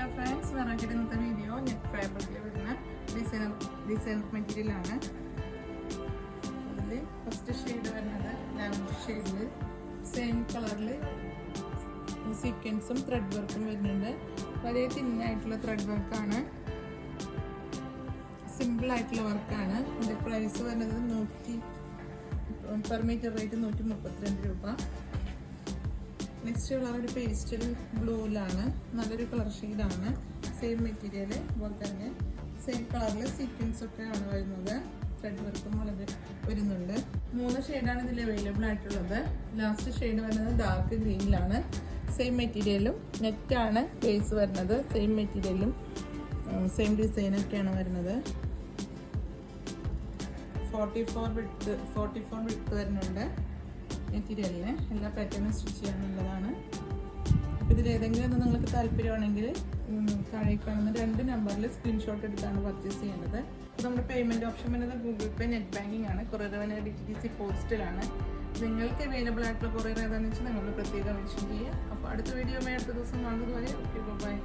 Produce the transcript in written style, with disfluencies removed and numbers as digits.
Hello friends, ഞാനാക്കിയിട്ട് ഇന്നത്തെ video net ഫാബ്രിക്കിൽ വരുന്ന ഡിസൈനർ മെറ്റീരിയൽ ആണ്. അതിൽ ഫസ്റ്റ് ഷെയ്ഡ് വരുന്നത് ലാവൻഡർ ഷെയ്ഡിൽ സെയിം കളറിൽ സീക്വൻസും ത്രെഡ് വർക്കും വരുന്നുണ്ട്. വളരെ തിന്നായിട്ടുള്ള ത്രെഡ് വർക്കാണ്, സിമ്പിൾ ആയിട്ടുള്ള വർക്കാണ്. ഇതിൻ്റെ പ്രൈസ് വരുന്നത് പെർ മീറ്റർ റേറ്റ് 132 രൂപ. നെക്സ്റ്റ് കളർ ഒരു പേസ്റ്റൽ ബ്ലൂവിലാണ്, നല്ലൊരു കളർ ഷെയ്ഡാണ്. സെയിം മെറ്റീരിയൽ അതുപോലെ തന്നെ സെയിം കളറിൽ സീക്വൻസ് ഒക്കെയാണ് വരുന്നത്. ത്രെഡ് വർക്കും വളരെ വരുന്നുണ്ട്. 3 ഷെയ്ഡാണ് ഇതിൽ അവൈലബിൾ ആയിട്ടുള്ളത്. ലാസ്റ്റ് ഷെയ്ഡ് വരുന്നത് ഡാർക്ക് ഗ്രീനിലാണ്. സെയിം മെറ്റീരിയലും നെറ്റാണ് ബേസ് വരുന്നത്. സെയിം മെറ്റീരിയലും സെയിം ഡിസൈനൊക്കെയാണ് വരുന്നത്. 44 വിഡ്ത്ത് വരുന്നുണ്ട്. മെറ്റീരിയലിന് എല്ലാ പാറ്റേണും സ്റ്റിച്ച് ചെയ്യാനുള്ളതാണ്. അപ്പോൾ ഇതിൽ ഏതെങ്കിലും ഒന്ന് നിങ്ങൾക്ക് താല്പര്യമാണെങ്കിൽ താഴെ കാണുന്ന 2 നമ്പറിൽ സ്ക്രീൻഷോട്ട് എടുത്താണ് പർച്ചേസ് ചെയ്യുന്നത്. അപ്പോൾ നമ്മുടെ പേയ്മെൻറ്റ് ഓപ്ഷൻ വരുന്നത് ഗൂഗിൾ പേ, നെറ്റ് ബാങ്കിങ് ആണ്. കൊറിയർ വരുന്നത് DTDC പോസ്റ്റലാണ്. നിങ്ങൾക്ക് അവൈലബിൾ ആയിട്ടുള്ള കൊറിയർ ഏതാണെന്ന് വെച്ചാൽ നിങ്ങൾ പ്രത്യേകം മെൻഷൻ ചെയ്യുക. അപ്പോൾ അടുത്ത വീഡിയോ അടുത്ത ദിവസം കാണുന്നത് വരെ ഓക്കെ, ബൈ.